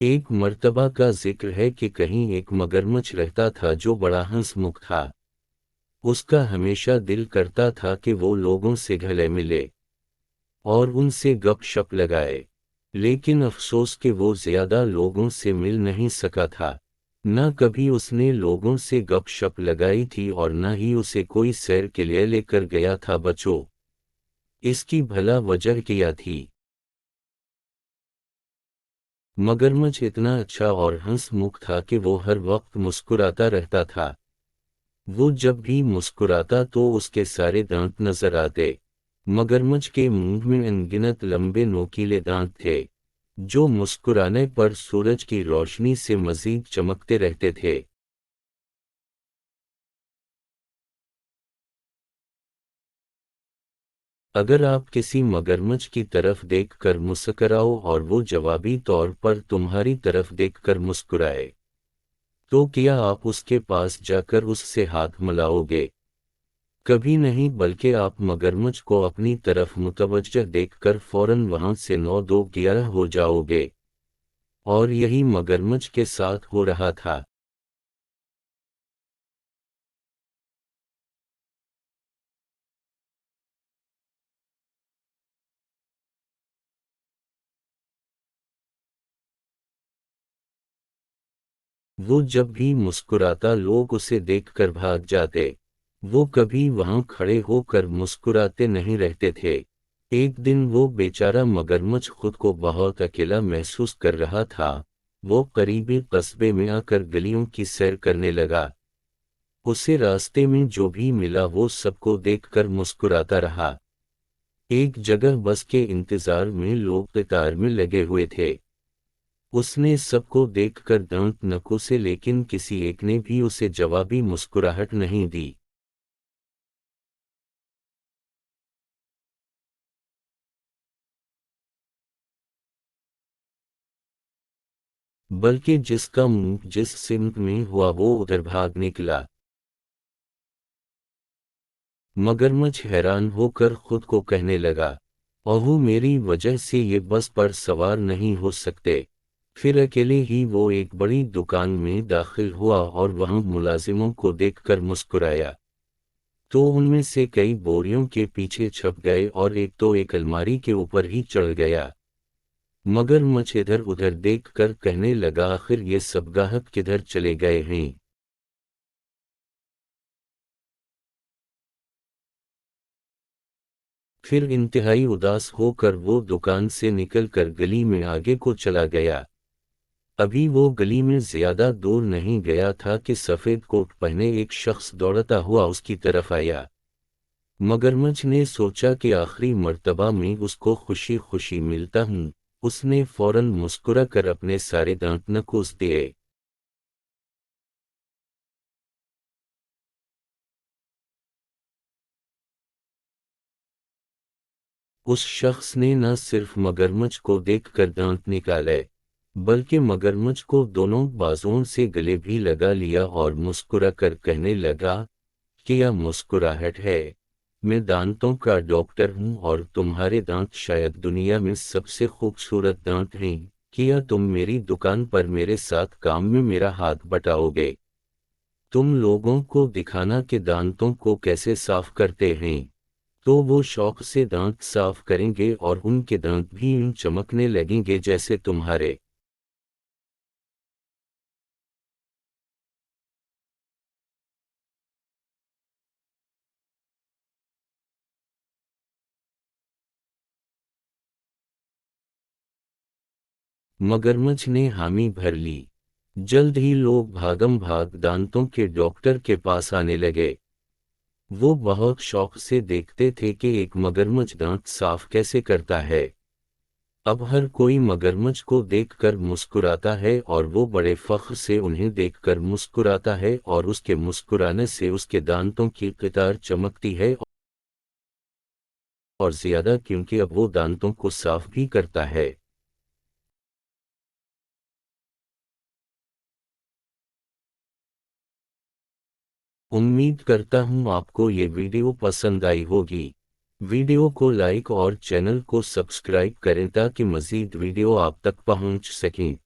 एक मर्तबा का जिक्र है कि कहीं एक मगरमच्छ रहता था जो बड़ा हंसमुख था। उसका हमेशा दिल करता था कि वो लोगों से गले मिले और उनसे गपशप लगाए, लेकिन अफसोस कि वो ज्यादा लोगों से मिल नहीं सका था। न कभी उसने लोगों से गपशप लगाई थी और न ही उसे कोई सैर के लिए लेकर गया था बच्चों। इसकी भला वजह क्या थी? मगरमच्छ इतना अच्छा और हंसमुख था कि वो हर वक्त मुस्कुराता रहता था। वो जब भी मुस्कुराता तो उसके सारे दांत नजर आते। मगरमच्छ के मुंह में अनगिनत लंबे नोकीले दांत थे, जो मुस्कुराने पर सूरज की रोशनी से मजीद चमकते रहते थे। अगर आप किसी मगरमच्छ की तरफ देखकर मुस्कुराओ और वो जवाबी तौर पर तुम्हारी तरफ देखकर मुस्कुराए, तो क्या आप उसके पास जाकर उससे हाथ मिलाओगे? कभी नहीं, बल्कि आप मगरमच्छ को अपनी तरफ मुतवज्जह देखकर फौरन वहां से 9-2-11 हो जाओगे। और यही मगरमच्छ के साथ हो रहा था। वो जब भी मुस्कुराता लोग उसे देखकर भाग जाते। वो कभी वहां खड़े होकर मुस्कुराते नहीं रहते थे। एक दिन वो बेचारा मगरमच्छ खुद को बहुत अकेला महसूस कर रहा था। वो करीबी कस्बे में आकर गलियों की सैर करने लगा। उसे रास्ते में जो भी मिला वो सबको देखकर मुस्कुराता रहा। एक जगह बस के इंतजार में लोग कतार में लगे हुए थे। उसने सबको देखकर दांत नकोसे, लेकिन किसी एक ने भी उसे जवाबी मुस्कुराहट नहीं दी। बल्कि जिसका मुंह जिस सिमत में हुआ वो उधर भाग निकला। मगरमच्छ हैरान होकर खुद को कहने लगा, ओह, मेरी वजह से ये बस पर सवार नहीं हो सकते। फिर अकेले ही वो एक बड़ी दुकान में दाखिल हुआ और वहां मुलाजिमों को देखकर मुस्कुराया। तो उनमें से कई बोरियों के पीछे छप गए और एक तो एक अलमारी के ऊपर ही चढ़ गया। मगरमच्छ इधर उधर देखकर कहने लगा, आखिर ये सब गाहक किधर चले गए हैं? फिर इंतहाई उदास होकर वो दुकान से निकलकर गली में आगे को चला गया। अभी वो गली में ज्यादा दूर नहीं गया था कि सफेद कोट पहने एक शख्स दौड़ता हुआ उसकी तरफ आया। मगरमच्छ ने सोचा कि आखिरी मर्तबा में उसको खुशी खुशी मिलता हूँ। उसने फौरन मुस्कुरा कर अपने सारे दांत नकोस दिए। उस शख्स ने न सिर्फ मगरमच्छ को देखकर दांत निकाले, बल्कि मगरमच्छ को दोनों बाजुओं से गले भी लगा लिया और मुस्कुरा कर कहने लगा, क्या मुस्कुराहट है? मैं दांतों का डॉक्टर हूँ और तुम्हारे दांत शायद दुनिया में सबसे खूबसूरत दांत हैं। क्या तुम मेरी दुकान पर मेरे साथ काम में मेरा हाथ बटाओगे? तुम लोगों को दिखाना कि दांतों को कैसे साफ करते हैं। तो वो शौक से दांत साफ करेंगे और उनके दांत भी यूं चमकने लगेंगे जैसे तुम्हारे। मगरमच्छ ने हामी भर ली। जल्द ही लोग भागम भाग दांतों के डॉक्टर के पास आने लगे। वो बहुत शौक से देखते थे कि एक मगरमच्छ दांत साफ कैसे करता है। अब हर कोई मगरमच्छ को देखकर मुस्कुराता है और वो बड़े फख्र से उन्हें देखकर मुस्कुराता है और उसके मुस्कुराने से उसके दांतों की कतार चमकती है। और ज्यादा क्योंकि अब वो दांतों को साफ भी करता है। उम्मीद करता हूँ आपको ये वीडियो पसंद आई होगी। वीडियो को लाइक और चैनल को सब्सक्राइब करें ताकि मज़ीद वीडियो आप तक पहुँच सकें।